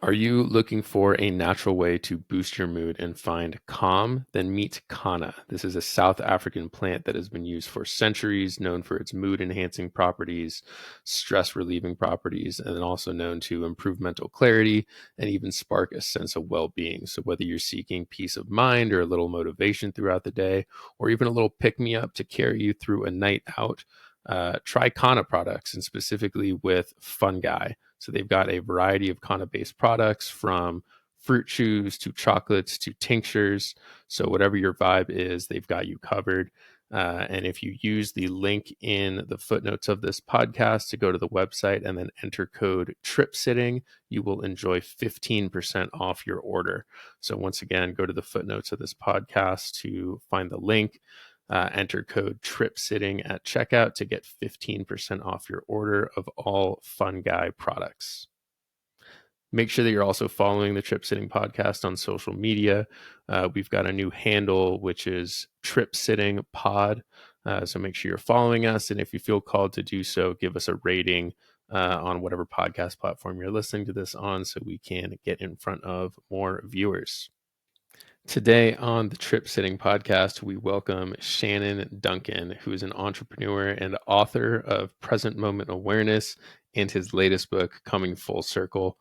Are you looking for a natural way to boost your mood and find calm? Then meet Kanna. This is a South African plant that has been used for centuries, known for its mood enhancing properties, stress relieving properties, and then also known to improve mental clarity and even spark a sense of well being. So, whether you're seeking peace of mind or a little motivation throughout the day, or even a little pick me up to carry you through a night out, try Kanna products and specifically with fungi. So they've got a variety of kanna-based products from fruit chews to chocolates to tinctures. So whatever your vibe is, they've got you covered. And if you use the link in the footnotes of this podcast to go to the website and then enter code TRIPSITTING, you will enjoy 15% off your order. So once again, go to the footnotes of this podcast to find the link. Enter code TRIPSITTING at checkout to get 15% off your order of all fungi products. Make sure that you're also following the Trip Sitting podcast on social media. We've got a new handle, which is Trip Sitting Pod. So make sure you're following us. And if you feel called to do so, give us a rating on whatever podcast platform you're listening to this on so we can get in front of more viewers. Today on the Trip Sitting podcast, we welcome Shannon Duncan, who is an entrepreneur and author of Present Moment Awareness and his latest book, Coming Full Circle.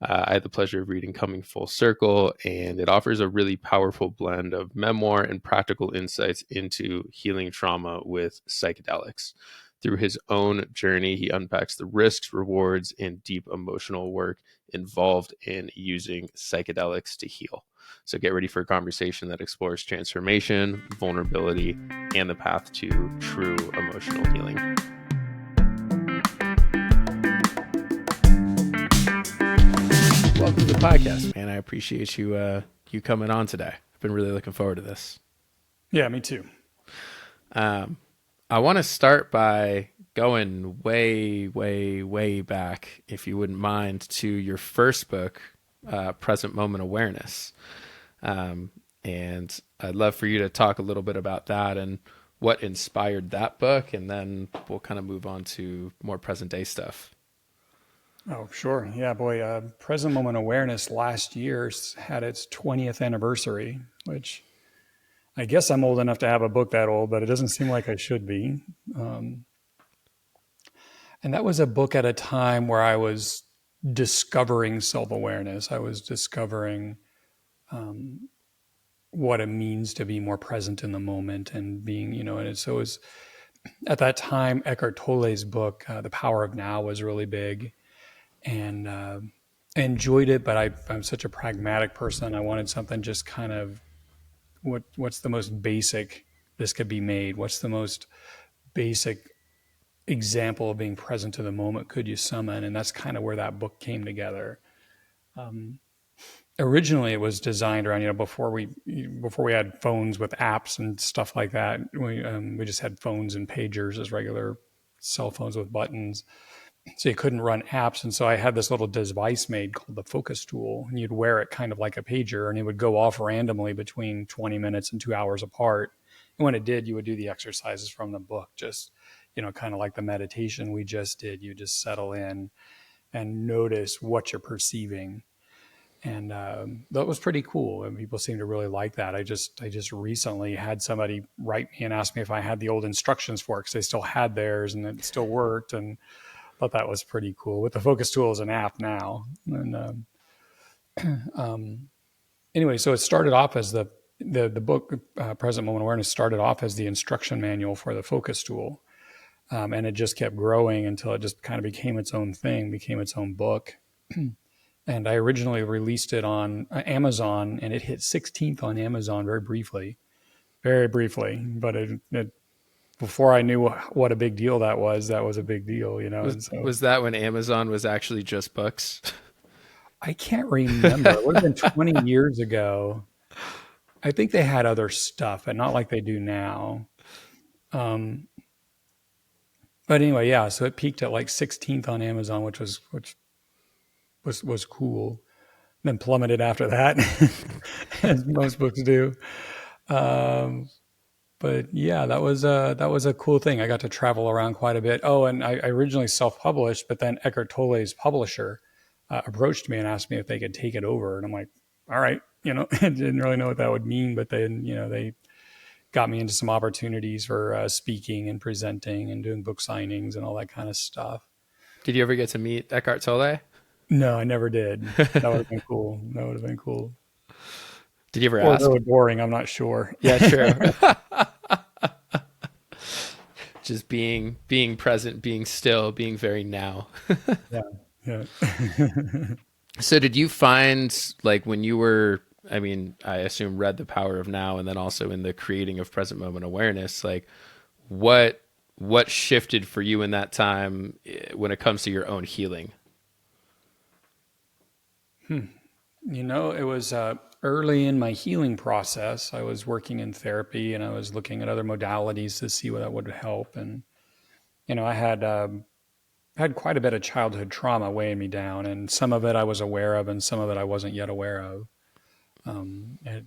I had the pleasure of reading Coming Full Circle, and it offers a really powerful blend of memoir and practical insights into healing trauma with psychedelics. Through his own journey, he unpacks the risks, rewards, and deep emotional work involved in using psychedelics to heal. So get ready for a conversation that explores transformation, vulnerability, and the path to true emotional healing. Welcome to the podcast, man. I appreciate you coming on today. I've been really looking forward to this. Yeah, me too. I want to start by going way, way, way back, if you wouldn't mind, to your first book, Present Moment Awareness. And I'd love for you to talk a little bit about that and what inspired that book, and then we'll kind of move on to more present day stuff. Oh, sure. Yeah, boy. Present Moment Awareness last year had its 20th anniversary, which I guess I'm old enough to have a book that old, but it doesn't seem like I should be. And that was a book at a time where I was discovering self-awareness. I was discovering what it means to be more present in the moment and being, and so it was at that time, Eckhart Tolle's book, The Power of Now, was really big. And I enjoyed it, but I'm such a pragmatic person. I wanted something just kind of what's the most basic this could be made? What's the most basic example of being present to the moment could you summon? And that's kind of where that book came together. Originally, it was designed around, before we had phones with apps and stuff like that. We just had phones and pagers as regular cell phones with buttons. So you couldn't run apps. And so I had this little device made called the focus tool, and you'd wear it kind of like a pager, and it would go off randomly between 20 minutes and 2 hours apart. And when it did, you would do the exercises from the book, just, kind of like the meditation we just did. You just settle in and notice what you're perceiving. And that was pretty cool. And people seem to really like that. I just recently had somebody write me and ask me if I had the old instructions for it, because they still had theirs and it still worked. And thought that was pretty cool. With the focus tool as an app now. And anyway, so it started off as the book, Present Moment Awareness, started off as the instruction manual for the focus tool. And it just kept growing until it just kind of became its own thing, became its own book. And I originally released it on Amazon, and it hit 16th on Amazon very briefly. But it before I knew what a big deal that was a big deal, Was that when Amazon was actually just books? I can't remember. It would have been 20 years ago. I think they had other stuff, but not like they do now. But anyway, yeah. So it peaked at like 16th on Amazon, which was cool. Then plummeted after that, as most books do. But yeah, that was a cool thing. I got to travel around quite a bit. Oh, and I originally self-published, but then Eckhart Tolle's publisher approached me and asked me if they could take it over. And I'm like, all right, I didn't really know what that would mean, but then, they got me into some opportunities for speaking and presenting and doing book signings and all that kind of stuff. Did you ever get to meet Eckhart Tolle? No, I never did. That would have been cool. That would have been cool. Did you ever Or ask? really boring. I'm not sure. Yeah, true. Just being present, being still, being very now. Yeah. Yeah. So did you find, like, when you were, I mean, I assume read The Power of Now and then also in the creating of present moment awareness, like what what shifted for you in that time when it comes to your own healing? It was early in my healing process. I was working in therapy and I was looking at other modalities to see what that would help. And, I had quite a bit of childhood trauma weighing me down, and some of it I was aware of, and some of it I wasn't yet aware of. And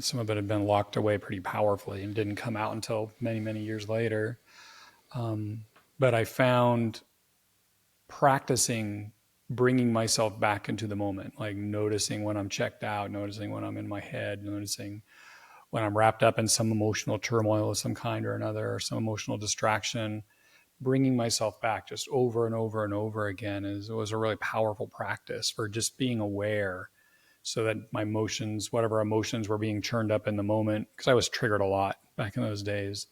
some of it had been locked away pretty powerfully and didn't come out until many, many years later. But I found practicing bringing myself back into the moment, like noticing when I'm checked out, noticing when I'm in my head, noticing when I'm wrapped up in some emotional turmoil of some kind or another, or some emotional distraction. Bringing myself back just over and over and over again was a really powerful practice for just being aware, so that my emotions, whatever emotions were being churned up in the moment, because I was triggered a lot back in those days,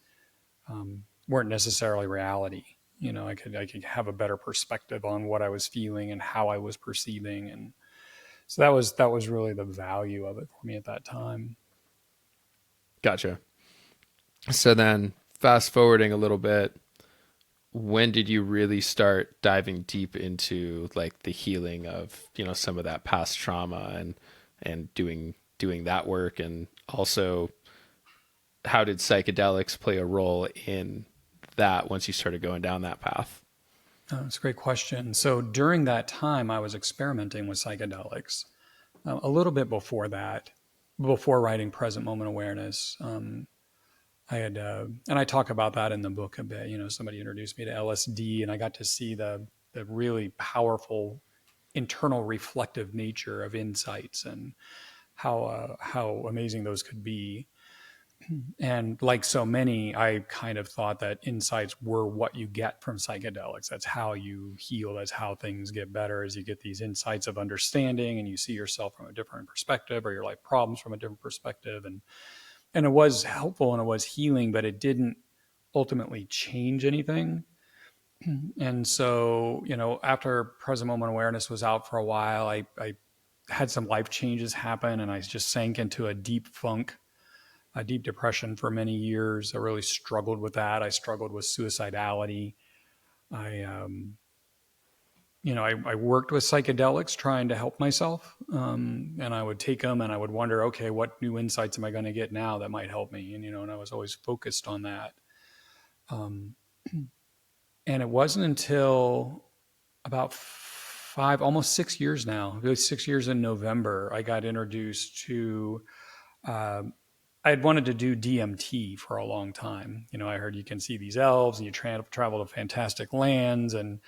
weren't necessarily reality. I could have a better perspective on what I was feeling and how I was perceiving, and so that was really the value of it for me at that time. Gotcha. So then fast forwarding a little bit, when did you really start diving deep into like the healing of, some of that past trauma and doing that work, and also how did psychedelics play a role in that once you started going down that path? That's a great question. So during that time, I was experimenting with psychedelics. A little bit before that, before writing Present Moment Awareness, I had, and I talk about that in the book a bit. Somebody introduced me to LSD, and I got to see the really powerful internal reflective nature of insights and how amazing those could be. And like so many, I kind of thought that insights were what you get from psychedelics. That's how you heal. That's how things get better, as you get these insights of understanding and you see yourself from a different perspective, or your life problems from a different perspective. And it was helpful and it was healing, but it didn't ultimately change anything. And so, after Present Moment Awareness was out for a while, I had some life changes happen, and I just sank into a deep funk, a deep depression for many years. I really struggled with that. I struggled with suicidality. I, I worked with psychedelics trying to help myself. And I would take them and I would wonder, okay, what new insights am I going to get now that might help me? And I was always focused on that. Um, and it wasn't until about almost 6 years now, really 6 years in November, I got introduced to, uh, I had wanted to do DMT for a long time. I heard you can see these elves and you travel to fantastic lands. And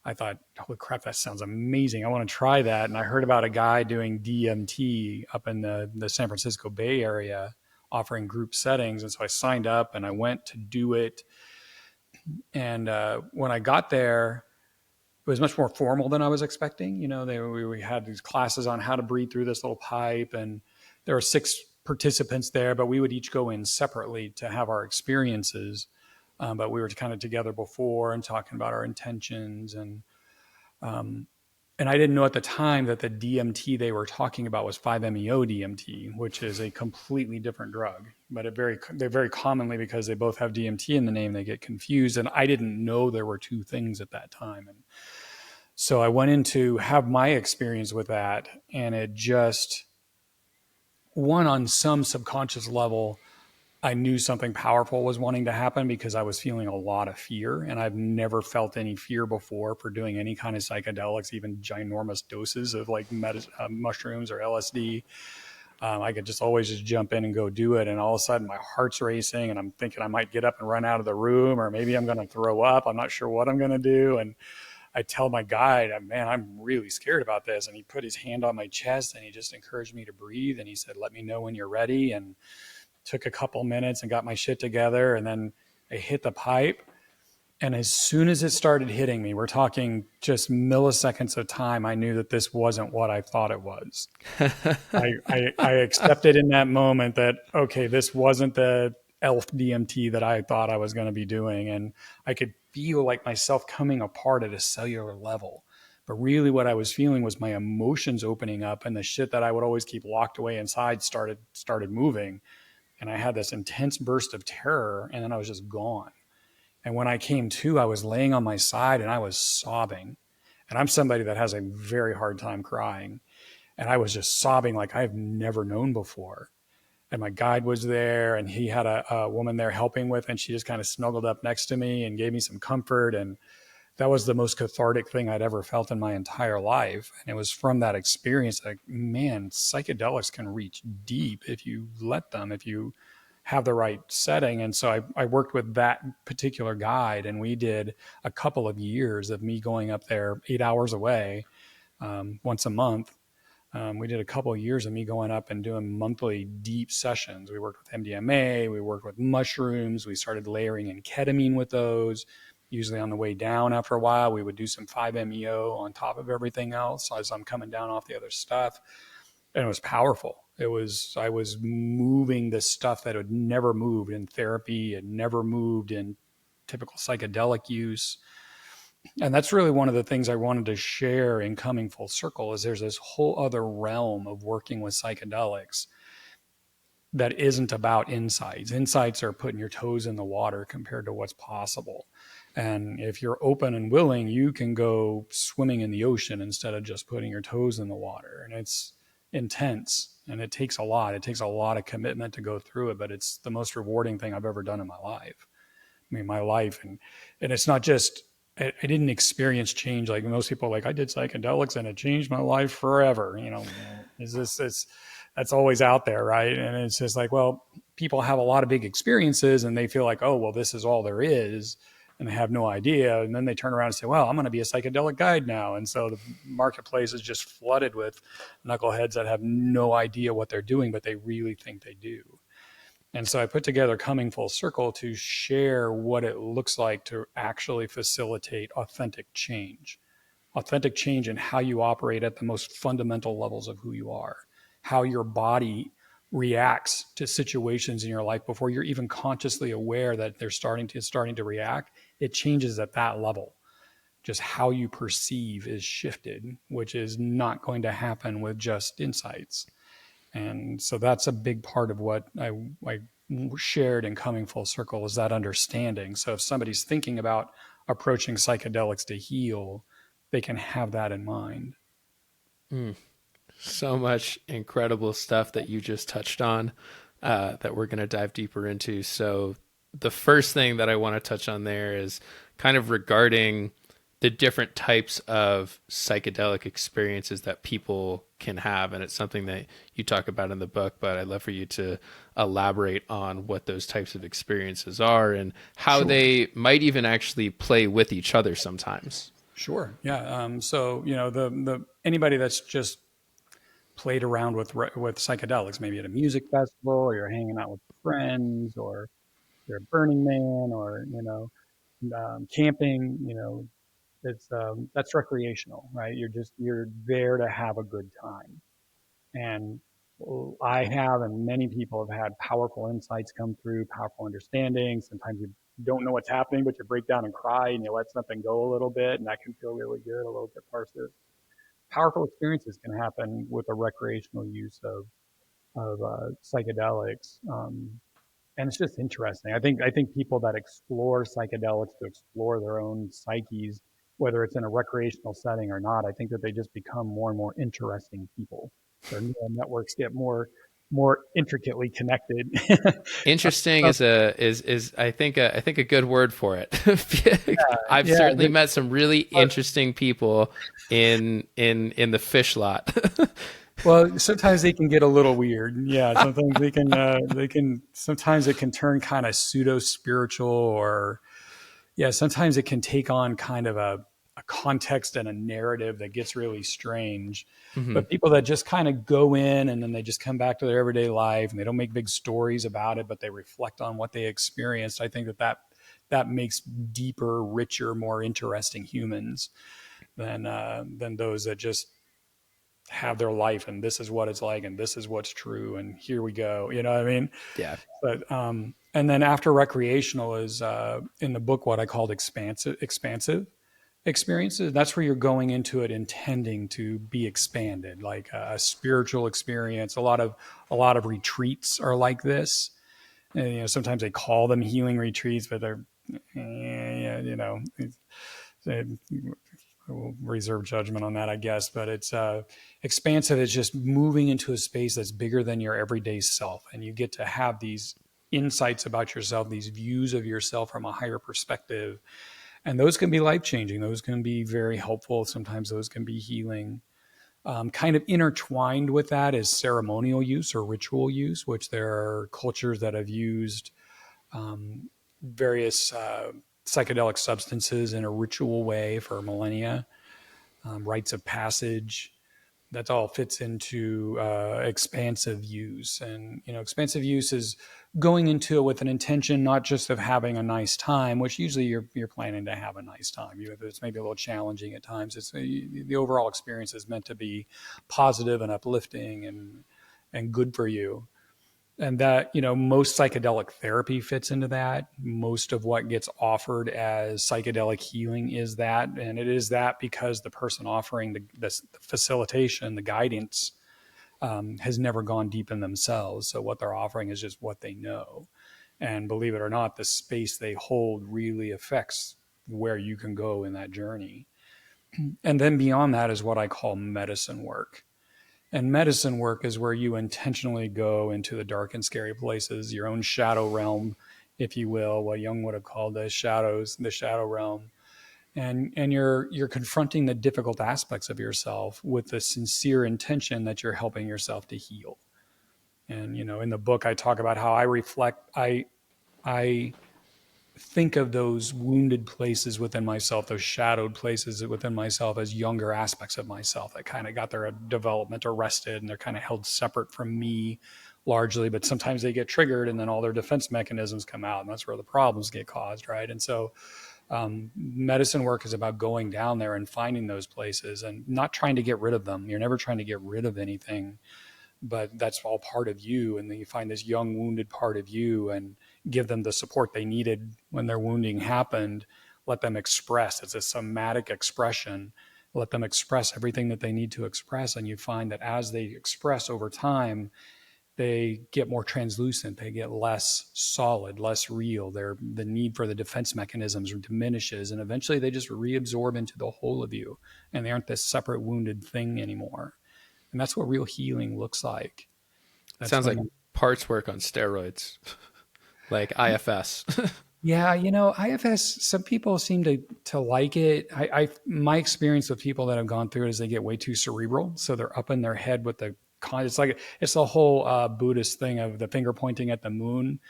I thought, holy crap, that sounds amazing. I want to try that. And I heard about a guy doing DMT up in the San Francisco Bay Area, offering group settings. And so I signed up and I went to do it. And when I got there, it was much more formal than I was expecting. We had these classes on how to breathe through this little pipe, and there were 6 participants there, but we would each go in separately to have our experiences. But we were kind of together before and talking about our intentions, um, and I didn't know at the time that the DMT they were talking about was 5-MeO DMT, which is a completely different drug. But they very commonly, because they both have DMT in the name, they get confused. And I didn't know there were two things at that time. And so I went in to have my experience with that, and it just, one, on some subconscious level, I knew something powerful was wanting to happen, because I was feeling a lot of fear, and I've never felt any fear before for doing any kind of psychedelics, even ginormous doses of like mushrooms or LSD. I could just always just jump in and go do it. And all of a sudden my heart's racing and I'm thinking I might get up and run out of the room, or maybe I'm going to throw up. I'm not sure what I'm going to do. And I tell my guide, man, I'm really scared about this. And he put his hand on my chest and he just encouraged me to breathe. And he said, let me know when you're ready. And took a couple minutes and got my shit together. And then I hit the pipe. And as soon as it started hitting me, we're talking just milliseconds of time, I knew that this wasn't what I thought it was. I accepted in that moment that, okay, this wasn't the elf DMT that I thought I was going to be doing. And I could feel like myself coming apart at a cellular level. But really what I was feeling was my emotions opening up, and the shit that I would always keep locked away inside started moving. And I had this intense burst of terror, and then I was just gone. And when I came to, I was laying on my side and I was sobbing. And I'm somebody that has a very hard time crying. And I was just sobbing like I've never known before. And my guide was there, and he had a woman there helping with, and she just kind of snuggled up next to me and gave me some comfort. And that was the most cathartic thing I'd ever felt in my entire life. And it was from that experience like, man, psychedelics can reach deep if you let them, if you have the right setting. And so I worked with that particular guide, and we did a couple of years of me going up there 8 hours away once a month. We did a couple of years of me going up and doing monthly deep sessions. We worked with MDMA, we worked with mushrooms, we started layering in ketamine with those. Usually on the way down after a while, we would do some 5-MeO on top of everything else as I'm coming down off the other stuff. And it was powerful. I was moving this stuff that had never moved in therapy, and never moved in typical psychedelic use. And that's really one of the things I wanted to share in coming full circle, is there's this whole other realm of working with psychedelics that isn't about insights. Insights are putting your toes in the water compared to what's possible. And if you're open and willing, you can go swimming in the ocean instead of just putting your toes in the water. And it's intense, and it takes a lot. It takes a lot of commitment to go through it, but it's the most rewarding thing I've ever done in my life. I mean, my life. And it's not just, I didn't experience change like most people. Like, I did psychedelics and it changed my life forever. That's always out there, right? And it's just like, well, people have a lot of big experiences and they feel like, oh, well, this is all there is, and they have no idea. And then they turn around and say, well, I'm going to be a psychedelic guide now. And so the marketplace is just flooded with knuckleheads that have no idea what they're doing, but they really think they do. And so I put together Coming Full Circle to share what it looks like to actually facilitate authentic change in how you operate at the most fundamental levels of who you are, how your body reacts to situations in your life before you're even consciously aware that they're starting to react. It changes at that level. Just how you perceive is shifted, which is not going to happen with just insights. And so that's a big part of what I shared in Coming Full Circle, is that understanding. So if somebody's thinking about approaching psychedelics to heal, they can have that in mind. Mm. So much incredible stuff that you just touched on that we're going to dive deeper into. So the first thing that I want to touch on there is kind of regarding the different types of psychedelic experiences that people can have. And it's something that you talk about in the book, but I'd love for you to elaborate on what those types of experiences are and how Sure. they might even actually play with each other sometimes. Sure. Yeah. So, the anybody that's just played around with psychedelics, maybe at a music festival, or you're hanging out with friends, or you're at Burning Man, or camping. It's that's recreational, right? You're there to have a good time. And I have, and many people have had powerful insights come through, powerful understanding. Sometimes you don't know what's happening, but you break down and cry, and you let something go a little bit, and that can feel really good, a little catharsis. Powerful experiences can happen with a recreational use of psychedelics. And it's just interesting. I think people that explore psychedelics to explore their own psyches, whether it's in a recreational setting or not, I think that they just become more and more interesting people. Their neural networks get more intricately connected. Interesting is I think a good word for it. I've Yeah, certainly met some really interesting people in the fish lot. well, sometimes they can get a little weird. Yeah, sometimes sometimes it can turn kind of pseudo spiritual, or yeah, sometimes it can take on kind of a context and a narrative that gets really strange. Hmm. But people that just kind of go in and then they just come back to their everyday life and they don't make big stories about it, but they reflect on what they experienced. I think that makes deeper, richer, more interesting humans than those that just have their life and this is what it's like and this is what's true and here we go. You know what I mean? Yeah. But and then after recreational is in the book what I called expansive experiences. That's where you're going into it intending to be expanded, like a spiritual experience. A lot of retreats are like this. And, sometimes they call them healing retreats, but they're they will reserve judgment on that, I guess. But it's expansive. It's just moving into a space that's bigger than your everyday self, and you get to have these insights about yourself, these views of yourself from a higher perspective, and those can be life changing. Those can be very helpful. Sometimes those can be healing. Kind of intertwined with that is ceremonial use or ritual use, which there are cultures that have used various psychedelic substances in a ritual way for millennia, rites of passage. That all fits into expansive use. And, expansive use is going into it with an intention, not just of having a nice time, which usually you're planning to have a nice time. If it's maybe a little challenging at times, the overall experience is meant to be positive and uplifting and good for you. And that, most psychedelic therapy fits into that. Most of what gets offered as psychedelic healing is that. And it is that because the person offering the facilitation, the guidance, has never gone deep in themselves. So what they're offering is just what they know. And believe it or not, the space they hold really affects where you can go in that journey. And then beyond that is what I call medicine work. And medicine work is where you intentionally go into the dark and scary places, your own shadow realm, if you will, what Jung would have called the shadows, the shadow realm. And you're confronting the difficult aspects of yourself with the sincere intention that you're helping yourself to heal. And in the book I talk about how I think of those wounded places within myself, those shadowed places within myself as younger aspects of myself that kind of got their development arrested and they're kind of held separate from me largely, but sometimes they get triggered and then all their defense mechanisms come out and that's where the problems get caused. Right. And so medicine work is about going down there and finding those places and not trying to get rid of them. You're never trying to get rid of anything, but that's all part of you. And then you find this young wounded part of you and give them the support they needed when their wounding happened. Let them express. It's a somatic expression. Let them express everything that they need to express. And you find that as they express over time, they get more translucent, they get less solid, less real. The need for the defense mechanisms diminishes, and eventually they just reabsorb into the whole of you, and they aren't this separate wounded thing anymore. And that's what real healing looks like. It That's sounds when like parts work on steroids, like IFS. Yeah, IFS. Some people seem to like it. My experience with people that have gone through it is they get way too cerebral, so they're up in their head with the con. It's the whole Buddhist thing of the finger pointing at the moon,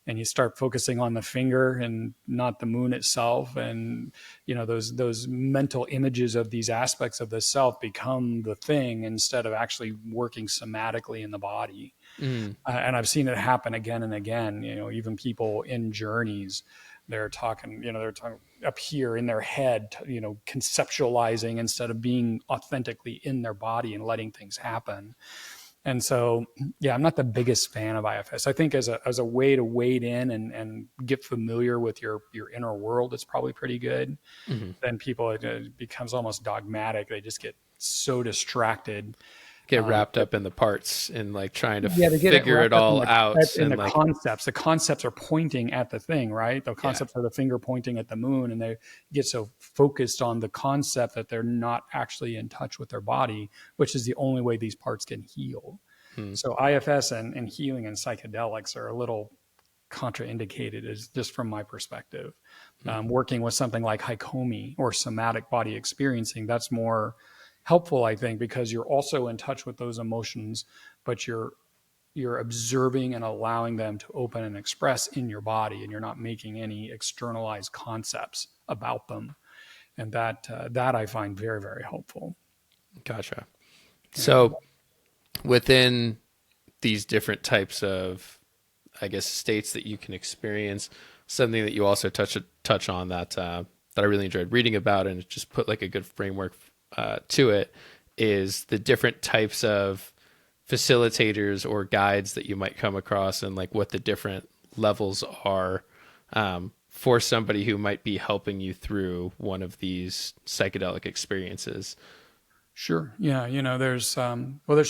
and you start focusing on the finger and not the moon itself, and those mental images of these aspects of the self become the thing instead of actually working somatically in the body. Mm, And I've seen it happen again and again. Even people in journeys, they're talking up here in their head, conceptualizing instead of being authentically in their body and letting things happen. And so, yeah, I'm not the biggest fan of IFS. I think as a way to wade in and get familiar with your inner world, it's probably pretty good. hmm. Then people, it becomes almost dogmatic. They just get so distracted. Get Um, wrapped up in the parts and like trying to Yeah, they get it figure it wrapped up in all the out in and the like, concepts. The concepts are pointing at the thing, right? The yeah. concepts are the finger pointing at the moon, and they get so focused on the concept that they're not actually in touch with their body, which is the only way these parts can heal. Mm, So IFS and healing and psychedelics are a little contraindicated, is just from my perspective. mm. Working with something like Haikomi or somatic body experiencing, that's more helpful, I think, because you're also in touch with those emotions, but you're observing and allowing them to open and express in your body, and you're not making any externalized concepts about them. and that I find very, very helpful. Gotcha. Yeah. So within these different types of, I guess, states that you can experience, something that you also touch on that that I really enjoyed reading about, and it just put like a good framework to it, is the different types of facilitators or guides that you might come across, and like what the different levels are for somebody who might be helping you through one of these psychedelic experiences. Sure. Yeah. There's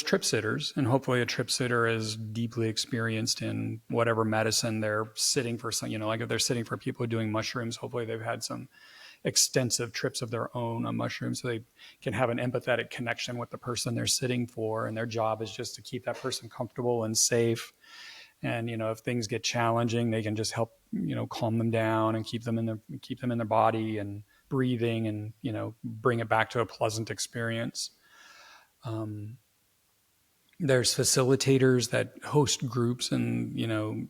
trip sitters, and hopefully a trip sitter is deeply experienced in whatever medicine they're sitting for. Some, like if they're sitting for people doing mushrooms, hopefully they've had some extensive trips of their own on mushrooms, so they can have an empathetic connection with the person they're sitting for. And their job is just to keep that person comfortable and safe. And if things get challenging, they can just help calm them down and keep them in their body and breathing, and bring it back to a pleasant experience. um, there's facilitators that host groups, and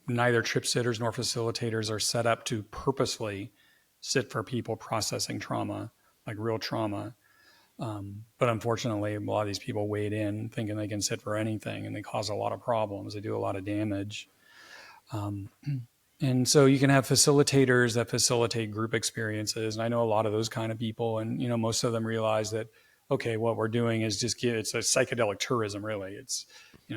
neither trip sitters nor facilitators are set up to purposely sit for people processing trauma, like real trauma. But unfortunately, a lot of these people wade in thinking they can sit for anything, and they cause a lot of problems. They do a lot of damage. Um, and so you can have facilitators that facilitate group experiences. And I know a lot of those kind of people. And, most of them realize that, okay, what we're doing is it's a psychedelic tourism, really. It's,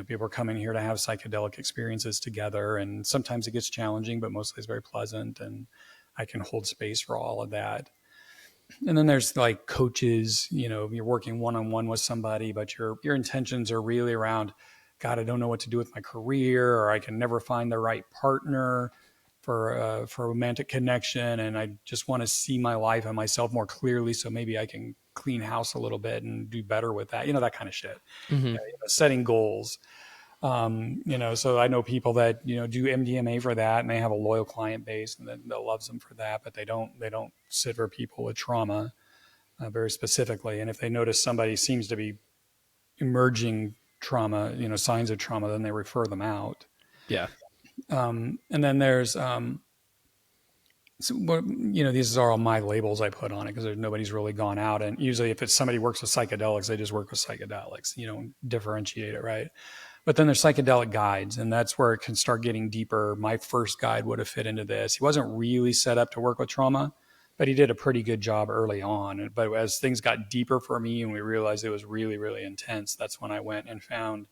people are coming here to have psychedelic experiences together. And sometimes it gets challenging, but mostly it's very pleasant. And I can hold space for all of that. And then there's like coaches, you're working one-on-one with somebody, but your intentions are really around, God, I don't know what to do with my career, or I can never find the right partner for romantic connection, and I just want to see my life and myself more clearly, so maybe I can clean house a little bit and do better with that, that kind of shit. Mm-hmm. Setting goals. So I know people that do MDMA for that, and they have a loyal client base, and that loves them for that, but they don't sit for people with trauma very specifically. And if they notice somebody seems to be emerging trauma, signs of trauma, then they refer them out. Yeah. And then there's these are all my labels I put on it, because nobody's really gone out. And usually, if it's somebody works with psychedelics, they just work with psychedelics. You don't differentiate it, right? But then there's psychedelic guides, and that's where it can start getting deeper. My first guide would have fit into this. He wasn't really set up to work with trauma, but he did a pretty good job early on. But as things got deeper for me and we realized it was really, really intense, that's when I went and found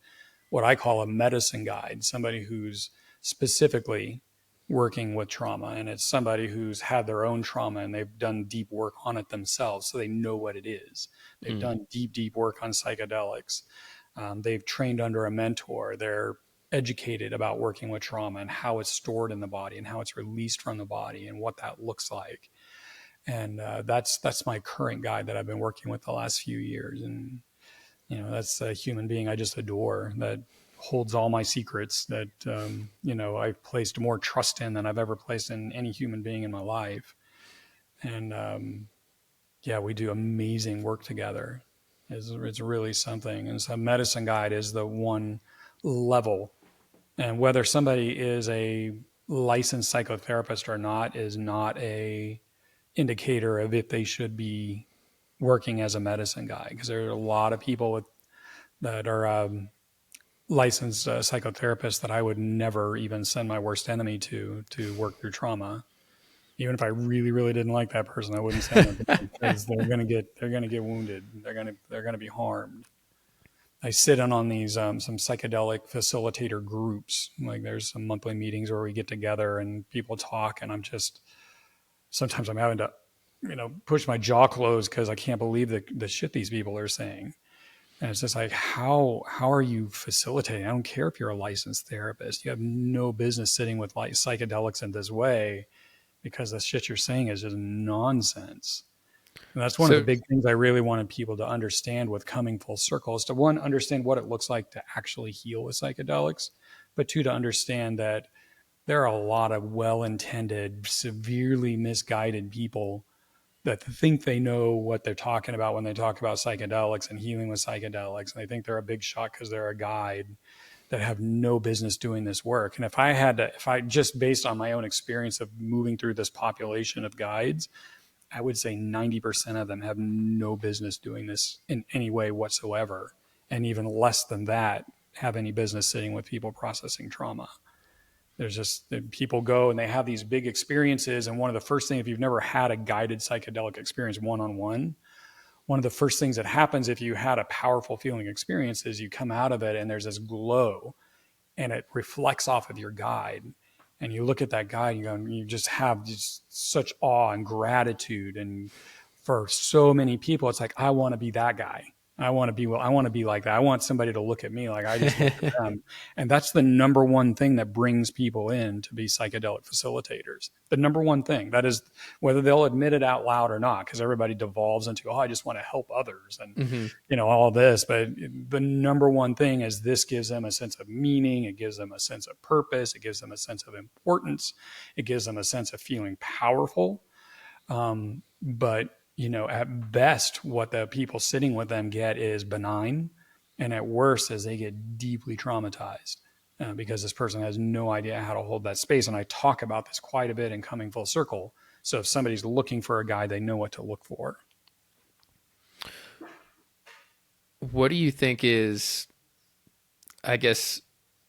what I call a medicine guide, somebody who's specifically working with trauma. And it's somebody who's had their own trauma and they've done deep work on it themselves. So they know what it is. They've Mm. done deep, deep work on psychedelics. They've trained under a mentor. They're educated about working with trauma and how it's stored in the body and how it's released from the body and what that looks like. And that's my current guide that I've been working with the last few years. And that's a human being I just adore, that holds all my secrets, that I've placed more trust in than I've ever placed in any human being in my life. And yeah, we do amazing work together. It's really something. And so medicine guide is the one level. And whether somebody is a licensed psychotherapist or not is not a indicator of if they should be working as a medicine guide, because there are a lot of people that are licensed psychotherapists that I would never even send my worst enemy to work through trauma. Even if I really, really didn't like that person, I wouldn't send them, because they're gonna get wounded. They're gonna be harmed. I sit in on these some psychedelic facilitator groups. Like there's some monthly meetings where we get together and people talk, and sometimes I'm having to, push my jaw closed because I can't believe the shit these people are saying. And it's just like, how are you facilitating? I don't care if you're a licensed therapist. You have no business sitting with like psychedelics in this way, because the shit you're saying is just nonsense. And that's one of the So, big things I really wanted people to understand with coming full circle, is to, one, understand what it looks like to actually heal with psychedelics, but two, to understand that there are a lot of well-intended, severely misguided people that think they know what they're talking about when they talk about psychedelics and healing with psychedelics. And they think they're a big shot because they're a guide, that have no business doing this work. And if I just based on my own experience of moving through this population of guides, I would say 90% of them have no business doing this in any way whatsoever. And even less than that have any business sitting with people processing trauma. There's just people go and they have these big experiences. And one of the first things, if you've never had a guided psychedelic experience one of the first things that happens if you had a powerful feeling experience is you come out of it and there's this glow and it reflects off of your guide. And you look at that guide and you just have just such awe and gratitude. And for so many people, it's like, I want to be that guy. I want to be like that. I want somebody to look at me like I just look at them. And that's the number one thing that brings people in to be psychedelic facilitators. The number one thing that is, whether they'll admit it out loud or not, because everybody devolves into, oh, I just want to help others and, Hmm. all this. But the number one thing is this gives them a sense of meaning. It gives them a sense of purpose. It gives them a sense of importance. It gives them a sense of feeling powerful. But at best, what the people sitting with them get is benign, and at worst, is they get deeply traumatized because this person has no idea how to hold that space. And I talk about this quite a bit in Coming Full Circle. So if somebody's looking for a guide, they know what to look for. What do you think is, I guess,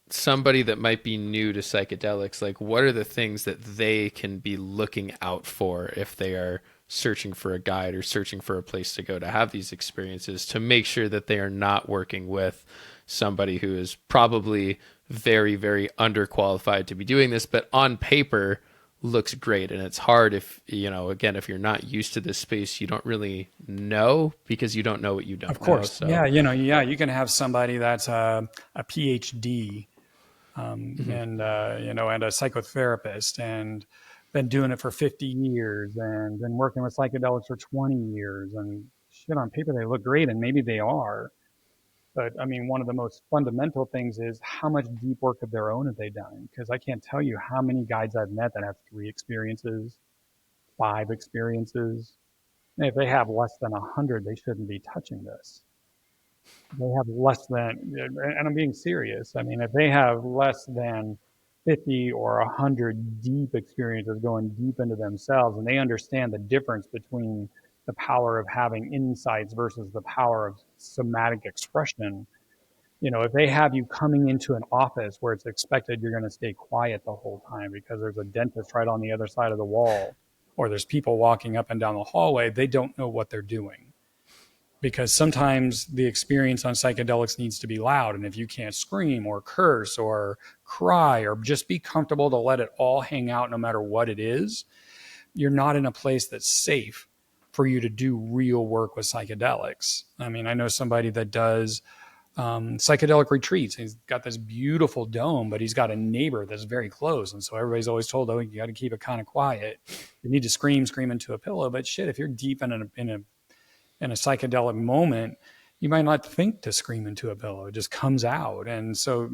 somebody that might be new to psychedelics, like what are the things that they can be looking out for if they are searching for a guide or searching for a place to go to have these experiences, to make sure that they are not working with somebody who is probably very, very underqualified to be doing this, but on paper looks great. And it's hard if, again, if you're not used to this space, you don't really know because you don't know what you Of don't know. course, So, yeah, you can have somebody that's a PhD mhm. and and a psychotherapist and been doing it for 50 years and been working with psychedelics for 20 years and shit, on paper they look great and maybe they are, but I mean one of the most fundamental things is how much deep work of their own have they done, because I can't tell you how many guides I've met that have 3 experiences, 5 experiences. And if they have less than 100, they shouldn't be touching this. They have less than, and I'm being serious. I mean, if they have less than 50 or 100 deep experiences going deep into themselves, and they understand the difference between the power of having insights versus the power of somatic expression, if they have you coming into an office where it's expected you're going to stay quiet the whole time because there's a dentist right on the other side of the wall, or there's people walking up and down the hallway, they don't know what they're doing, because sometimes the experience on psychedelics needs to be loud. And if you can't scream or curse or cry or just be comfortable to let it all hang out no matter what it is, you're not in a place that's safe for you to do real work with psychedelics. I mean, I know somebody that does psychedelic retreats. He's got this beautiful dome, but he's got a neighbor that's very close. And so everybody's always told, oh, you got to keep it kind of quiet. You need to scream into a pillow. But shit, if you're deep in a psychedelic moment, you might not think to scream into a pillow. It just comes out. And so,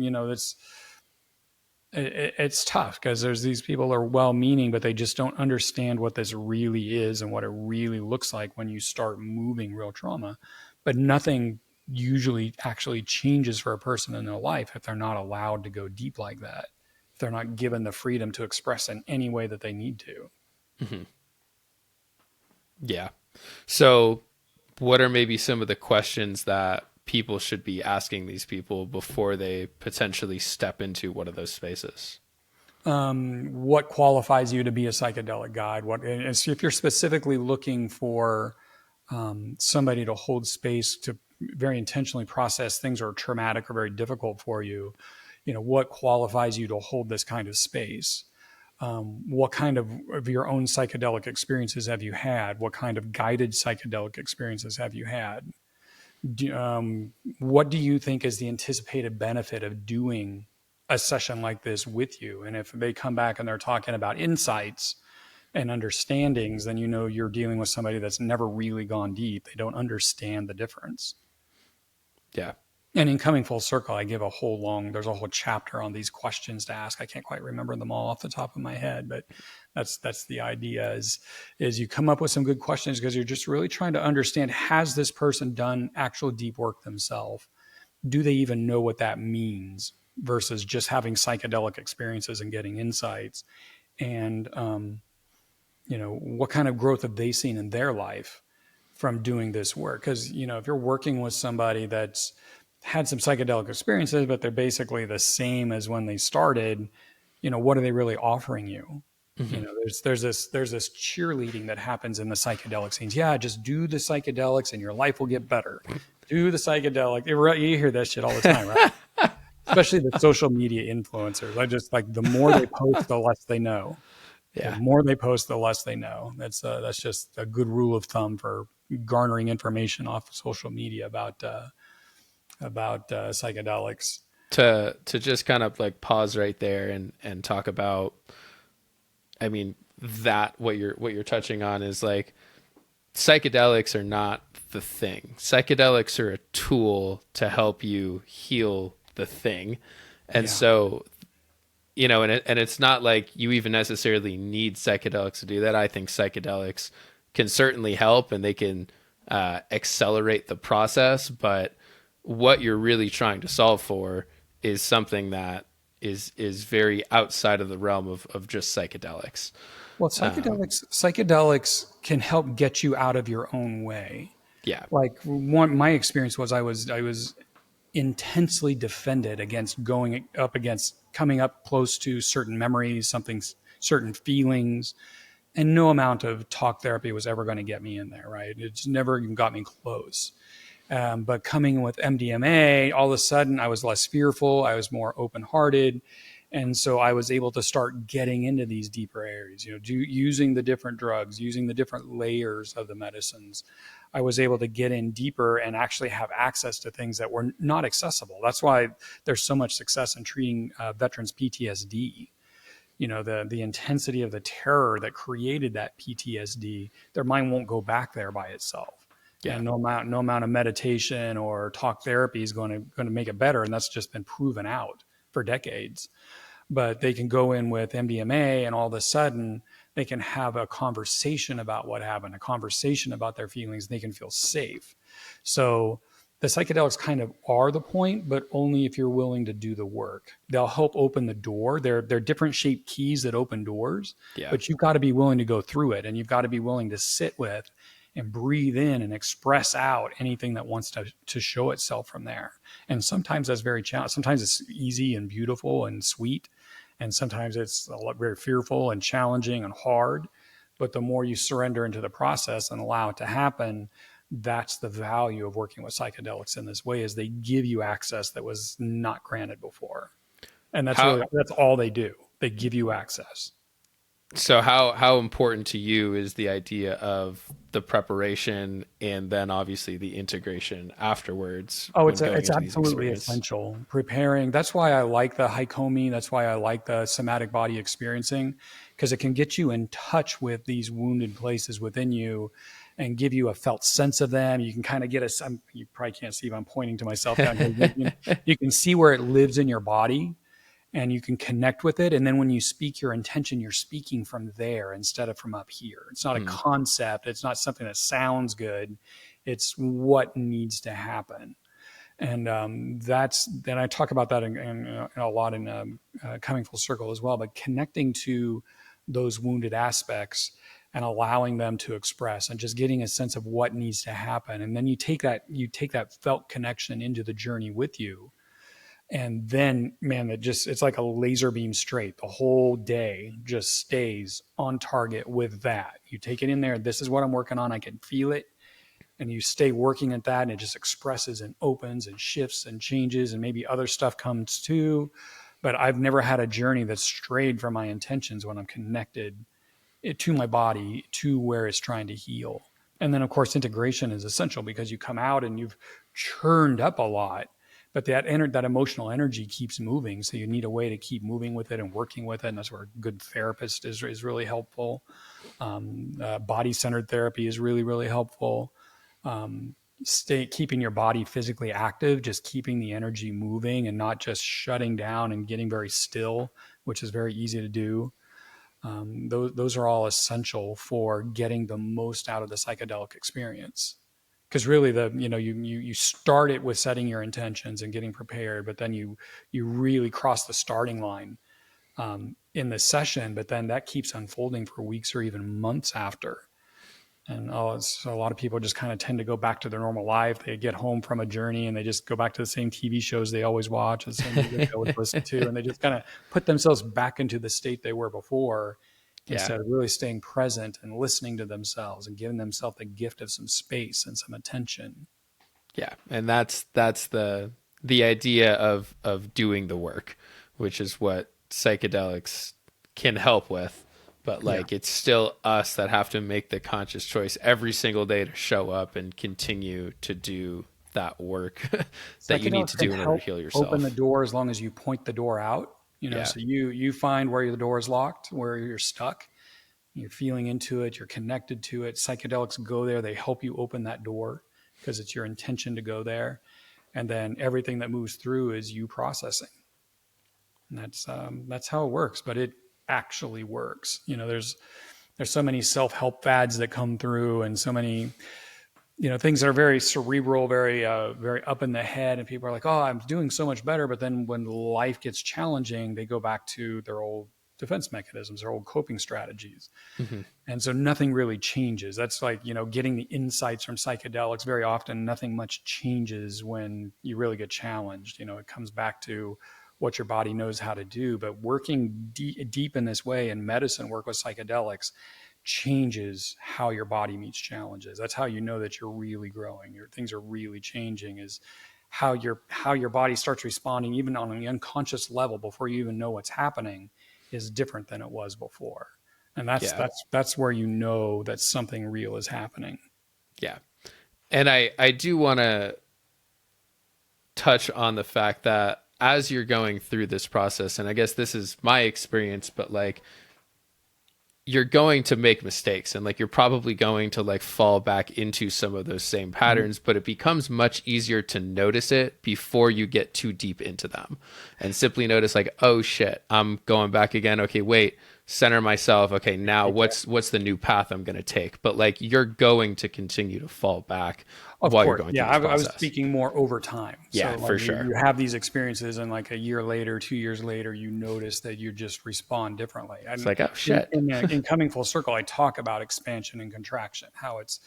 it's tough because there's these people that are well-meaning, but they just don't understand what this really is and what it really looks like when you start moving real trauma. But nothing usually actually changes for a person in their life if they're not allowed to go deep like that, if they're not given the freedom to express in any way that they need to. Mhm. Yeah. So, what are maybe some of the questions that people should be asking these people before they potentially step into one of those spaces? What qualifies you to be a psychedelic guide? If you're specifically looking for somebody to hold space to very intentionally process things that are traumatic or very difficult for you, what qualifies you to hold this kind of space? What kind of your own psychedelic experiences have you had? What kind of guided psychedelic experiences have you had? What do you think is the anticipated benefit of doing a session like this with you? And if they come back and they're talking about insights and understandings, then you're dealing with somebody that's never really gone deep. They don't understand the difference. Yeah. And in Coming Full Circle, I give there's a whole chapter on these questions to ask. I can't quite remember them all off the top of my head, but that's the idea is you come up with some good questions because you're just really trying to understand, has this person done actual deep work themselves? Do they even know what that means versus just having psychedelic experiences and getting insights? And what kind of growth have they seen in their life from doing this work? Because, if you're working with somebody that's had some psychedelic experiences, but they're basically the same as when they started, what are they really offering you? Hmm. There's this cheerleading that happens in the psychedelic scenes. Yeah, just do the psychedelics and your life will get better. Do the psychedelic. You hear that shit all the time, right? Especially the social media influencers. I just like, the more they post, the less they know. The Yeah. more they post, the less they know. That's just a good rule of thumb for garnering information off of social media about psychedelics. To just kind of like pause right there and talk about, I mean, that what you're touching on is like, psychedelics are not the thing. Psychedelics are a tool to help you heal the thing. And Yeah. so, and it's not like you even necessarily need psychedelics to do that. I think psychedelics can certainly help, and they can accelerate the process. But what you're really trying to solve for is something that is very outside of the realm of just psychedelics. Well, Um, psychedelics can help get you out of your own way. yeah, Like, my experience was, I was intensely defended against going up against coming up close to certain memories, certain feelings, and no amount of talk therapy was ever going to get me in there. Right? It's never even got me close. But coming with MDMA, all of a sudden I was less fearful. I was more open hearted. And so I was able to start getting into these deeper areas, using the different drugs, using the different layers of the medicines. I was able to get in deeper and actually have access to things that were not accessible. That's why there's so much success in treating veterans' PTSD. The intensity of the terror that created that PTSD, their mind won't go back there by itself. yeah, And no amount of meditation or talk therapy is going to make it better. And that's just been proven out for decades. But they can go in with MDMA, and all of a sudden they can have a conversation about what happened, a conversation about their feelings. They can feel safe. So the psychedelics kind of are the point, but only if you're willing to do the work. They'll help open the door. They're different shaped keys that open doors, yeah. but you've got to be willing to go through it, and you've got to be willing to sit with and breathe in and express out anything that wants to show itself from there. And sometimes that's very challenging. Sometimes it's easy and beautiful and sweet, and sometimes it's very fearful and challenging and hard. But the more you surrender into the process and allow it to happen, that's the value of working with psychedelics in this way, is they give you access that was not granted before. And How that's all they do. They give you access. so how important to you is the idea of the preparation and then obviously the integration afterwards Oh, when it's going it's into these absolutely experiences? essential. Preparing. That's why I like the Haikomi. That's why I like the somatic body experiencing, because it can get you in touch with these wounded places within you and give you a felt sense of them. You can kind of get you probably can't see if I'm pointing to myself down here. You can see where it lives in your body, and you can connect with it. And then when you speak your intention, you're speaking from there instead of from up here. It's not a Hmm. concept. It's not something that sounds good. It's what needs to happen. And then I talk about that in a lot in Coming Full Circle as well, but connecting to those wounded aspects and allowing them to express and just getting a sense of what needs to happen. And then you take that felt connection into the journey with you. And then, man, it's like a laser beam straight. The whole day just stays on target with that. You take it in there. This is what I'm working on. I can feel it, and you stay working at that, and it just expresses and opens and shifts and changes, and maybe other stuff comes too. But I've never had a journey that's strayed from my intentions when I'm connected to my body, to where it's trying to heal. And then of course integration is essential, because you come out and you've churned up a lot, but that emotional energy keeps moving, so you need a way to keep moving with it and working with it. And that's where a good therapist is really helpful. Body centered therapy is really, really helpful. Keeping your body physically active, just keeping the energy moving and not just shutting down and getting very still, which is very easy to do. Those are all essential for getting the most out of the psychedelic experience. Because really, you start it with setting your intentions and getting prepared, but then you really cross the starting line in the session, but then that keeps unfolding for weeks or even months after. And so a lot of people just kind of tend to go back to their normal life. They get home from a journey and they just go back to the same TV shows they always watch, the same music they always listen to, and they just kind of put themselves back into the state they were before, Yeah. instead of really staying present and listening to themselves and giving themselves the gift of some space and some attention. Yeah, and that's the idea of doing the work, which is what psychedelics can help with. But Yeah. like it's still us that have to make the conscious choice every single day to show up and continue to do that work that you need Psychedelics to can do in order to help heal open the yourself. door as long as you point the door out. Yeah. So you find where the door is locked, where you're stuck. You're feeling into it. You're connected to it. Psychedelics go there. They help you open that door because it's your intention to go there. And then everything that moves through is you processing. And that's how it works. But it actually works. There's so many self help fads that come through, and so many things that are very cerebral, very up in the head, and people are like, "Oh, I'm doing so much better." But then when life gets challenging, they go back to their old defense mechanisms, their old coping strategies. Hmm. And so nothing really changes. That's like, getting the insights from psychedelics. Very often, nothing much changes when you really get challenged. It comes back to what your body knows how to do. But working deep in this way in medicine, work with psychedelics changes how your body meets challenges. That's how you know that you're really growing. Your things are really changing. Is how your body starts responding, even on an unconscious level, before you even know what's happening, is different than it was before. And that's Yeah. that's that's where you know that something real is happening. Yeah. And I do want to touch on the fact that as you're going through this process, and I guess this is my experience, but like you're going to make mistakes and like you're probably going to like fall back into some of those same Mhm. patterns, but it becomes much easier to notice it before you get too deep into them and simply notice like, oh shit, I'm going back again. Okay, wait, center myself. Okay, now Exactly. what's the new path I'm going to take? But like you're going to continue to fall back Of while you're course. going through Yeah. this I was process. speaking more over time. Yeah, So like for you, sure. you have these experiences, and like a year later, 2 years later, you notice that you just respond differently. It's And like, oh in, shit. in, in coming full circle, I talk about expansion and contraction, how it's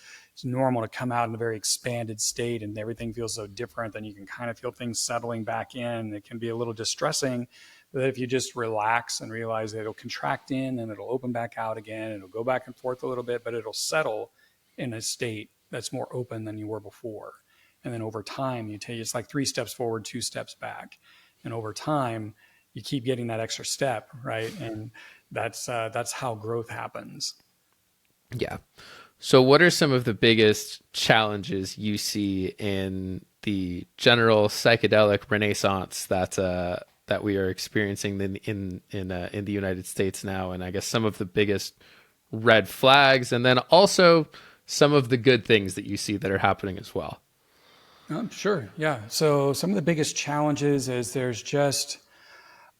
normal to come out in a very expanded state and everything feels so different. Then you can kind of feel things settling back in. It can be a little distressing. But if you just relax and realize that it'll contract in and it'll open back out again, it'll go back and forth a little bit, but it'll settle in a state that's more open than you were before. And then over time, it's like 3 steps forward, 2 steps back. And over time, you keep getting that extra step, right? And that's how growth happens. Yeah. So, what are some of the biggest challenges you see in the general psychedelic renaissance that we are experiencing in the United States now? And I guess some of the biggest red flags, and then also some of the good things that you see that are happening as well. Sure, yeah. So some of the biggest challenges is there's just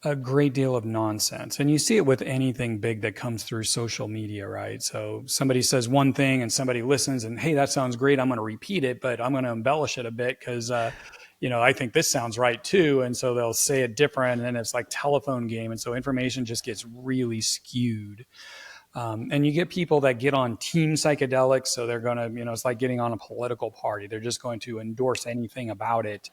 a great deal of nonsense. And you see it with anything big that comes through social media, right? So somebody says one thing and somebody listens and, hey, that sounds great. I'm going to repeat it, but I'm going to embellish it a bit because, I think this sounds right too. And so they'll say it different. And then it's like telephone game. And so information just gets really skewed. And you get people that get on team psychedelics. So they're going to, it's like getting on a political party. They're just going to endorse anything about it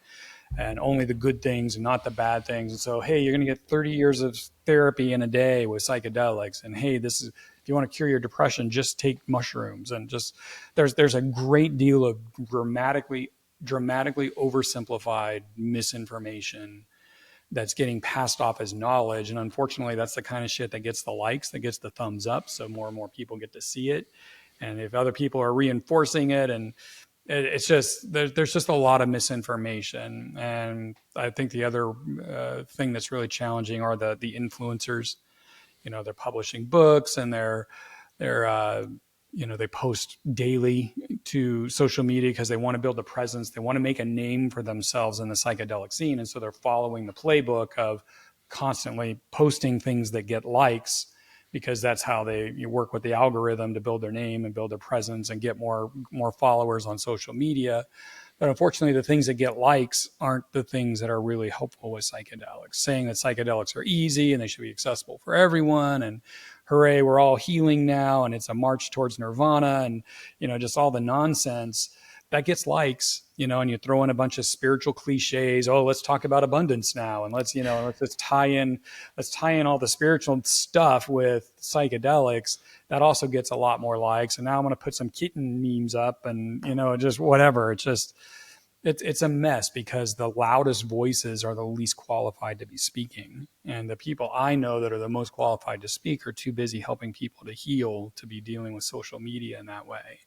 and only the good things and not the bad things. And so, hey, you're going to get 30 years of therapy in a day with psychedelics. And hey, this is, if you want to cure your depression, just take mushrooms. And just there's a great deal of dramatically oversimplified misinformation that's getting passed off as knowledge. And unfortunately, that's the kind of shit that gets the likes, that gets the thumbs up. So more and more people get to see it. And if other people are reinforcing it, and it's just there's just a lot of misinformation. And I think the other thing that's really challenging are the influencers. They're publishing books, and they post daily to social media because they want to build a presence. They want to make a name for themselves in the psychedelic scene. And so they're following the playbook of constantly posting things that get likes, because that's how you work with the algorithm to build their name and build their presence and get more followers on social media. But unfortunately, the things that get likes aren't the things that are really helpful with psychedelics. Saying that psychedelics are easy and they should be accessible for everyone, and hooray, we're all healing now, and it's a march towards nirvana, and just all the nonsense that gets likes. And you throw in a bunch of spiritual cliches. Oh, let's talk about abundance now, and let's just tie in all the spiritual stuff with psychedelics. That also gets a lot more likes. And now I'm going to put some kitten memes up, and just whatever. It's a mess because the loudest voices are the least qualified to be speaking, and the people I know that are the most qualified to speak are too busy helping people to heal to be dealing with social media in that way.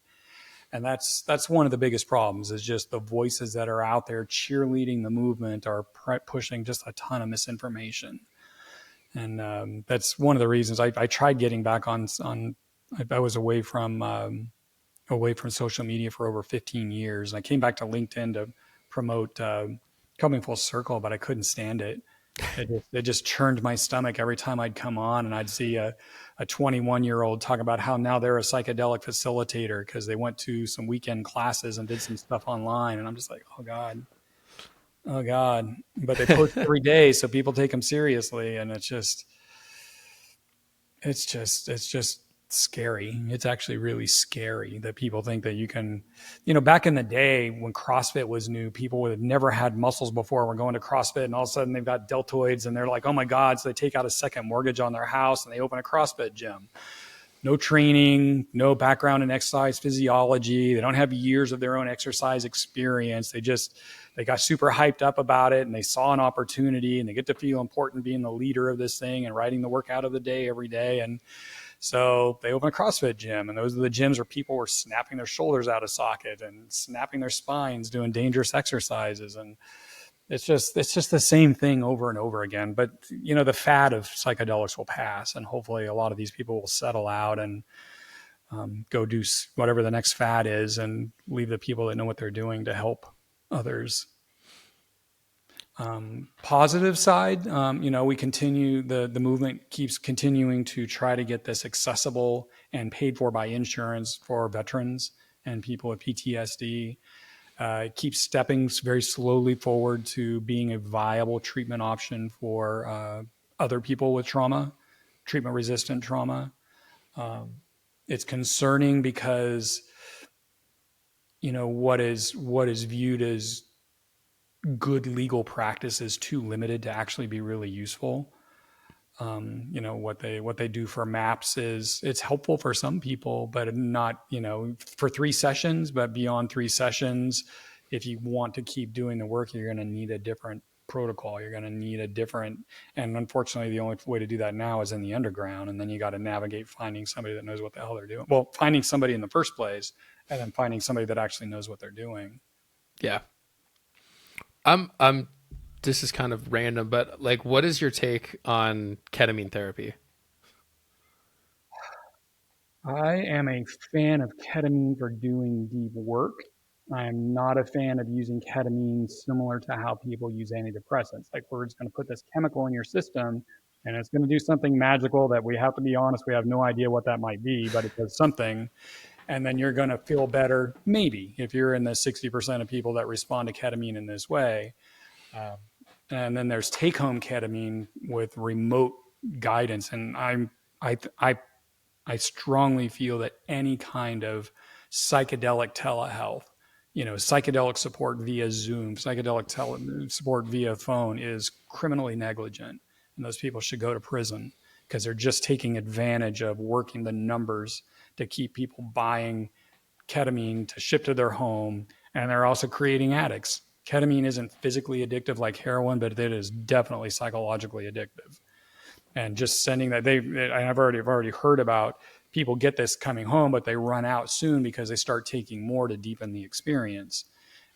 And that's one of the biggest problems, is just the voices that are out there cheerleading the movement are pushing just a ton of misinformation. And that's one of the reasons I tried getting back on. I was away from social media for over 15 years. I came back to LinkedIn to promote coming full circle, but I couldn't stand it. It just churned my stomach every time I'd come on and I'd see a 21-year-old talk about how now they're a psychedelic facilitator because they went to some weekend classes and did some stuff online. And I'm just like, oh God, oh God. But they post every day, so people take them seriously. And it's just scary. It's actually really scary that people think that you can, back in the day when CrossFit was new, people would have never had muscles before were going to CrossFit, and all of a sudden they've got deltoids and they're like, oh my God. So they take out a second mortgage on their house and they open a CrossFit gym. No training, no background in exercise physiology. They don't have years of their own exercise experience. They got super hyped up about it, and they saw an opportunity, and they get to feel important being the leader of this thing and writing the workout of the day every day. And so they open a CrossFit gym, and those are the gyms where people were snapping their shoulders out of socket and snapping their spines, doing dangerous exercises. And it's just the same thing over and over again. But the fad of psychedelics will pass, and hopefully a lot of these people will settle out and go do whatever the next fad is, and leave the people that know what they're doing to help others. Positive side, we continue, the movement keeps continuing to try to get this accessible and paid for by insurance for veterans and people with PTSD. It keeps stepping very slowly forward to being a viable treatment option for other people with trauma, treatment resistant trauma. Um, it's concerning because what is viewed as good legal practice is too limited to actually be really useful. What they do for maps is, it's helpful for some people, but not, for 3 sessions. But beyond 3 sessions, if you want to keep doing the work, you're going to need a different protocol. You're going to need a different, and unfortunately, the only way to do that now is in the underground. And then you got to navigate finding somebody that knows what the hell they're doing. Well, finding somebody in the first place, and then finding somebody that actually knows what they're doing. Yeah. I'm this is kind of random, but like, what is your take on ketamine therapy? I am a fan of ketamine for doing deep work. I am not a fan of using ketamine similar to how people use antidepressants. Like, we're just going to put this chemical in your system and it's going to do something magical that, we have to be honest, we have no idea what that might be, but it does something. And then you're going to feel better, maybe, if you're in the 60% of people that respond to ketamine in this way. Um, and then there's take home ketamine with remote guidance. And I I strongly feel that any kind of psychedelic telehealth, psychedelic support via Zoom, support via phone is criminally negligent. And those people should go to prison because they're just taking advantage of working the numbers to keep people buying ketamine to ship to their home. And they're also creating addicts. Ketamine isn't physically addictive like heroin, but it is definitely psychologically addictive. And just sending that, I've already heard about people get this coming home, but they run out soon because they start taking more to deepen the experience.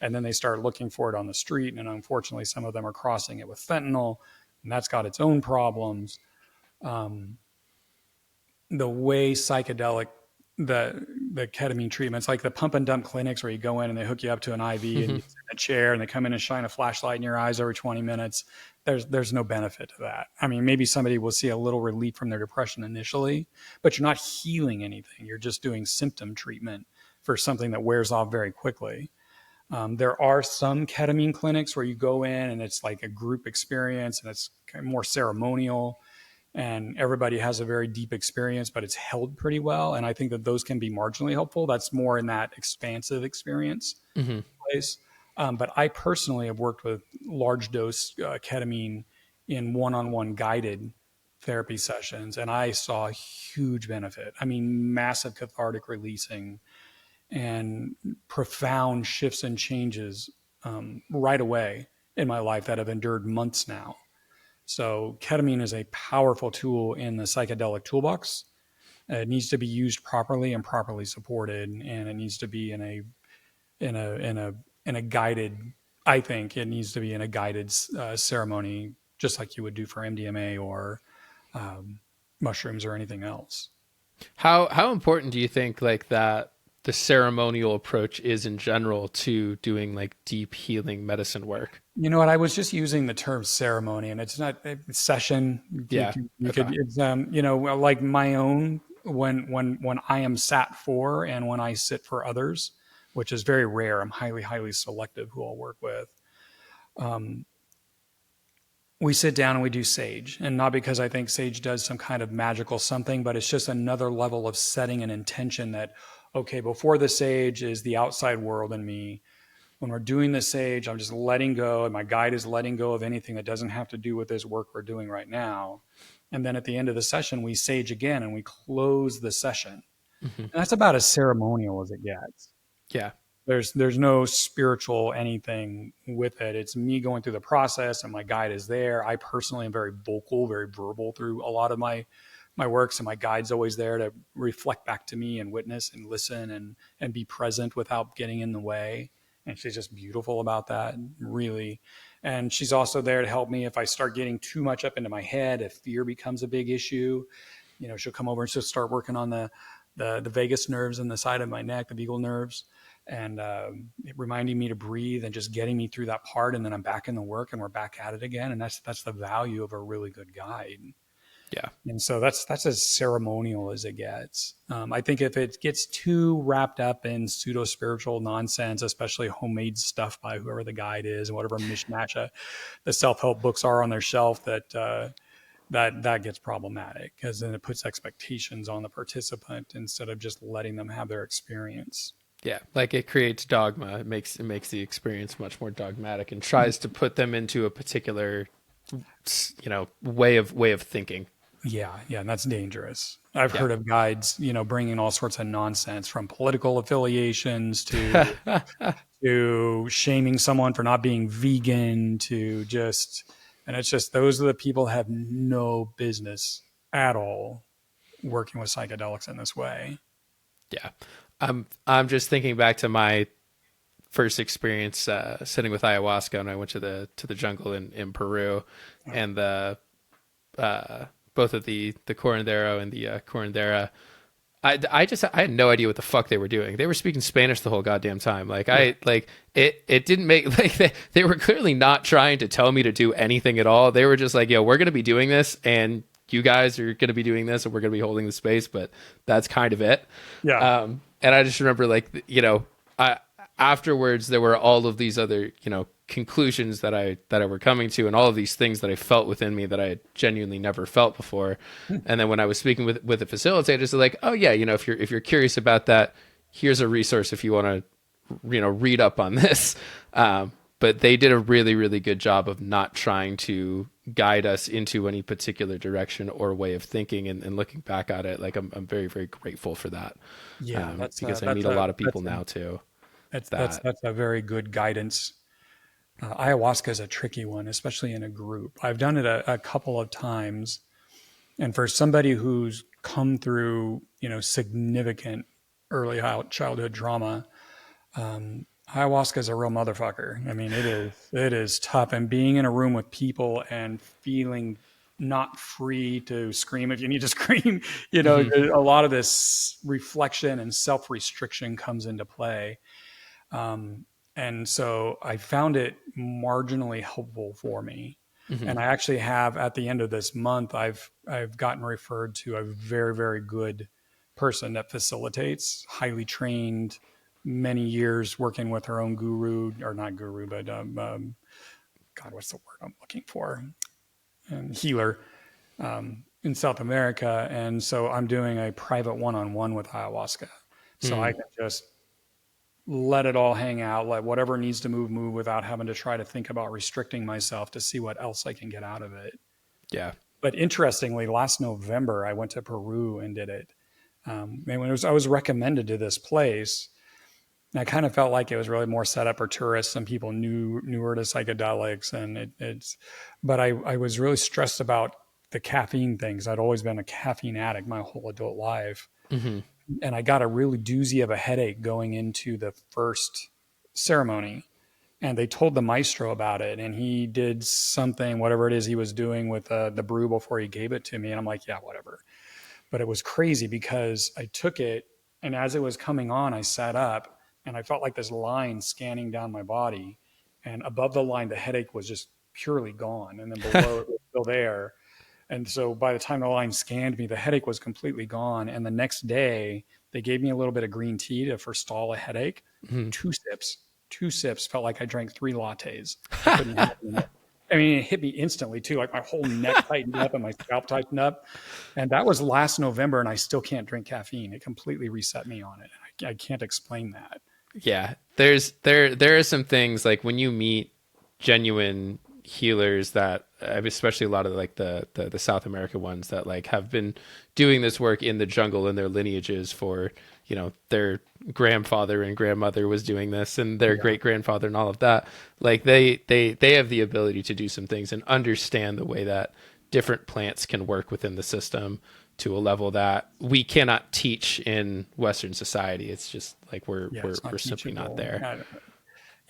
And then they start looking for it on the street. And unfortunately, some of them are crossing it with fentanyl, and that's got its own problems. Um, the way psychedelic, the ketamine treatments, like the pump and dump clinics where you go in and they hook you up to an IV and you sit in a chair and they come in and shine a flashlight in your eyes every 20 minutes. There's no benefit to that. I mean, maybe somebody will see a little relief from their depression initially, but you're not healing anything. You're just doing symptom treatment for something that wears off very quickly. There are some ketamine clinics where you go in and it's like a group experience and it's kind of more ceremonial and everybody has a very deep experience, but it's held pretty well. And I think that those can be marginally helpful. That's more in that expansive experience Hmm. place. But I personally have worked with large dose ketamine in one-on-one guided therapy sessions, and I saw huge benefit. I mean, massive cathartic releasing and profound shifts and changes right away in my life that have endured months now. So, ketamine is a powerful tool in the psychedelic toolbox. It needs to be used properly and properly supported, and it needs to be in a in a in a guided. I think it needs to be in a guided ceremony, just like you would do for MDMA or um, mushrooms or anything else. How important do you think like that the ceremonial approach is in general to doing like deep healing medicine work? You know what? I was just using the term ceremony, and it's not a session. Yeah. You could, Okay. it's well, like my own when I am sat for and when I sit for others, which is very rare. I'm highly selective who I'll work with. Um, we sit down and we do sage, and not because I think sage does some kind of magical something, but it's just another level of setting an intention that okay, before the sage is the outside world and me. When we're doing the sage, I'm just letting go, and my guide is letting go of anything that doesn't have to do with this work we're doing right now. And then at the end of the session, we sage again and we close the session. Hmm. And that's about as ceremonial as it gets. Yeah. There's no spiritual anything with it. It's me going through the process, and my guide is there. I personally am very vocal, very verbal through a lot of my works, and my guide's always there to reflect back to me and witness and listen and be present without getting in the way. And she's just beautiful about that, really. And she's also there to help me if I start getting too much up into my head, if fear becomes a big issue. She'll come over and she'll start working on the vagus nerves in the side of my neck, the vagal nerves, and reminding me to breathe and just getting me through that part. And then I'm back in the work and we're back at it again. And that's the value of a really good guide. Yeah. And so that's as ceremonial as it gets. I think if it gets too wrapped up in pseudo spiritual nonsense, especially homemade stuff by whoever the guide is and whatever mishmash the self help books are on their shelf, that gets problematic because then it puts expectations on the participant instead of just letting them have their experience. Yeah, like it creates dogma. It makes the experience much more dogmatic and tries to put them into a particular, way of thinking. Yeah, and that's dangerous. I've Yeah. heard of guides, bringing all sorts of nonsense from political affiliations to shaming someone for not being vegan to just, and it's just those are the people that have no business at all working with psychedelics in this way. Yeah. I'm just thinking back to my first experience sitting with ayahuasca when I went to the jungle in Peru, and the both of the curandero and the curandera. I had no idea what the fuck they were doing. They were speaking Spanish the whole goddamn time. Like Yeah, it didn't make like they were clearly not trying to tell me to do anything at all. They were just like, yo, we're gonna be doing this and you guys are gonna be doing this and we're gonna be holding the space, but that's kind of it. yeah, And I just remember like I afterwards there were all of these other conclusions that I were coming to, and all of these things that I felt within me that I had genuinely never felt before. And then when I was speaking with the facilitators, they're like, oh yeah, if you're curious about that, here's a resource if you want to read up on this. But they did a really really good job of not trying to guide us into any particular direction or way of thinking, and looking back at it, like I'm very very grateful for that, yeah. because I meet a lot of people now too that That's a very good guidance. Ayahuasca is a tricky one, especially in a group. I've done it a couple of times, and for somebody who's come through, significant early childhood trauma, ayahuasca is a real motherfucker. I mean, it is tough, and being in a room with people and feeling not free to scream if you need to scream, Mhm. a lot of this reflection and self restriction comes into play. And so I found it marginally helpful for me. Mhm. And I actually have at the end of this month, I've gotten referred to a very, very good person that facilitates, highly trained, many years working with her own guru, or not guru, but God, what's the word I'm looking for? And healer in South America. And so I'm doing a private one-on-one with ayahuasca. So I Mm, can just let it all hang out, let whatever needs to move without having to try to think about restricting myself to see what else I can get out of it. yeah. But interestingly, last November, I went to Peru and did it. And I was recommended to this place, and I kind of felt like it was really more set up for tourists. Some people newer to psychedelics, and but I was really stressed about the caffeine things. I'd always been a caffeine addict my whole adult life, Hmm. and I got a really doozy of a headache going into the first ceremony. And they told the maestro about it, and he did something, whatever it is he was doing with the brew before he gave it to me. And I'm like, yeah, whatever. But it was crazy because I took it, and as it was coming on, I sat up and I felt like this line scanning down my body. And above the line, the headache was just purely gone. And then below it was still there. And so by the time the line scanned me, the headache was completely gone. And the next day, they gave me a little bit of green tea to forestall a headache. Hmm. Two sips, two sips felt like I drank three lattes. I couldn't have it anymore. I mean, it hit me instantly too. Like my whole neck tightened up and my scalp tightened up. And that was last November, and I still can't drink caffeine. It completely reset me on it. I can't explain that. Yeah, there are some things like when you meet genuine healers that especially a lot of like the South America ones that like have been doing this work in the jungle in their lineages for, their grandfather and grandmother was doing this and their Yeah, great grandfather and all of that. Like they have the ability to do some things and understand the way that different plants can work within the system to a level that we cannot teach in Western society. It's just like we're yeah, we're it's not we're simply not teachable. there.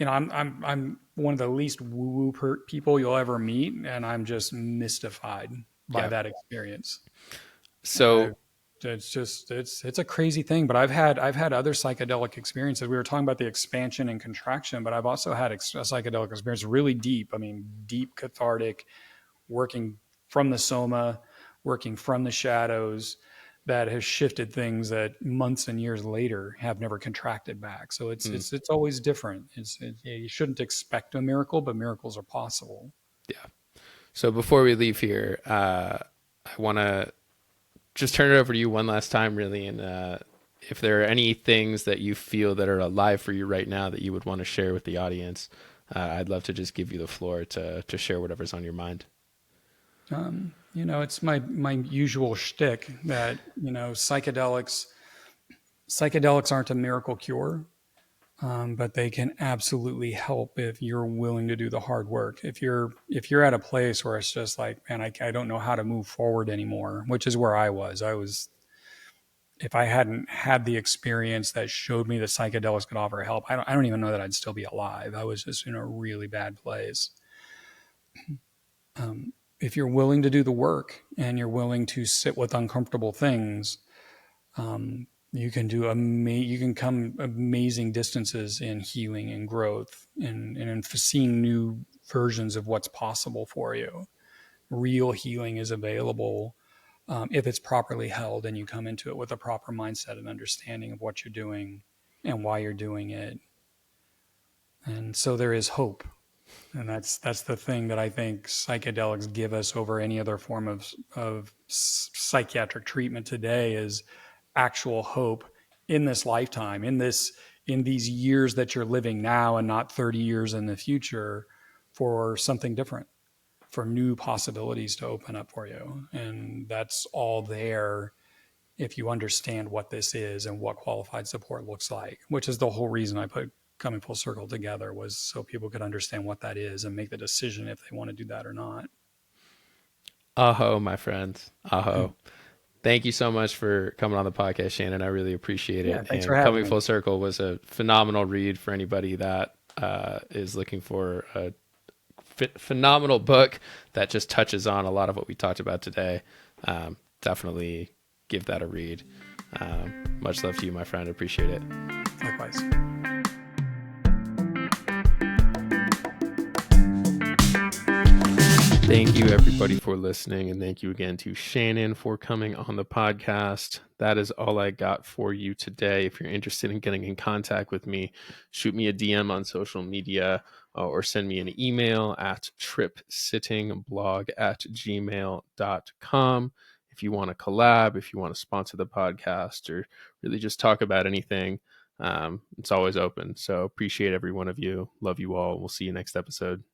I'm one of the least woo woo people you'll ever meet, and I'm just mystified by Yeah. that experience. And So it's a crazy thing. But I've had other psychedelic experiences. We were talking about the expansion and contraction, but I've also had a psychedelic experience really deep. I mean, deep cathartic, working from the soma, working from the shadows, that has shifted things that months and years later have never contracted back. So it's mm, it's it's always different. You shouldn't expect a miracle, but miracles are possible. yeah. So before we leave here, I want to just turn it over to you one last time, really, and if there are any things that you feel that are alive for you right now that you would want to share with the audience, I'd love to just give you the floor to share whatever's on your mind. It's my usual shtick that psychedelics aren't a miracle cure, but they can absolutely help if you're willing to do the hard work. If you're at a place where it's just like, man, I don't know how to move forward anymore, which is where I was. If I hadn't had the experience that showed me that psychedelics could offer help, I don't even know that I'd still be alive. I was just in a really bad place. If you're willing to do the work and you're willing to sit with uncomfortable things, you can you can come amazing distances in healing and growth and in seeing new versions of what's possible for you. Real healing is available if it's properly held and you come into it with a proper mindset and understanding of what you're doing and why you're doing it. And so there is hope. And that's the thing that I think psychedelics give us over any other form of psychiatric treatment today is actual hope in this lifetime, in these years that you're living now and not 30 years in the future, for something different, for new possibilities to open up for you. And that's all there if you understand what this is and what qualified support looks like, which is the whole reason I put Coming Full Circle together, was so people could understand what that is and make the decision if they want to do that or not. Aho, my friends. Aho. Thank you so much for coming on the podcast, Shannon. I really appreciate Yeah, it. thanks for And having Coming me. Full Circle was a phenomenal read for anybody that is looking for a phenomenal book that just touches on a lot of what we talked about today. Definitely give that a read. Much love to you, my friend. Appreciate it. Likewise. Thank you, everybody, for listening. And thank you again to Shannon for coming on the podcast. That is all I got for you today. If you're interested in getting in contact with me, shoot me a DM on social media or send me an email at tripsittingblog@gmail.com. If you want to collab, if you want to sponsor the podcast, or really just talk about anything, it's always open. So appreciate every one of you. Love you all. We'll see you next episode.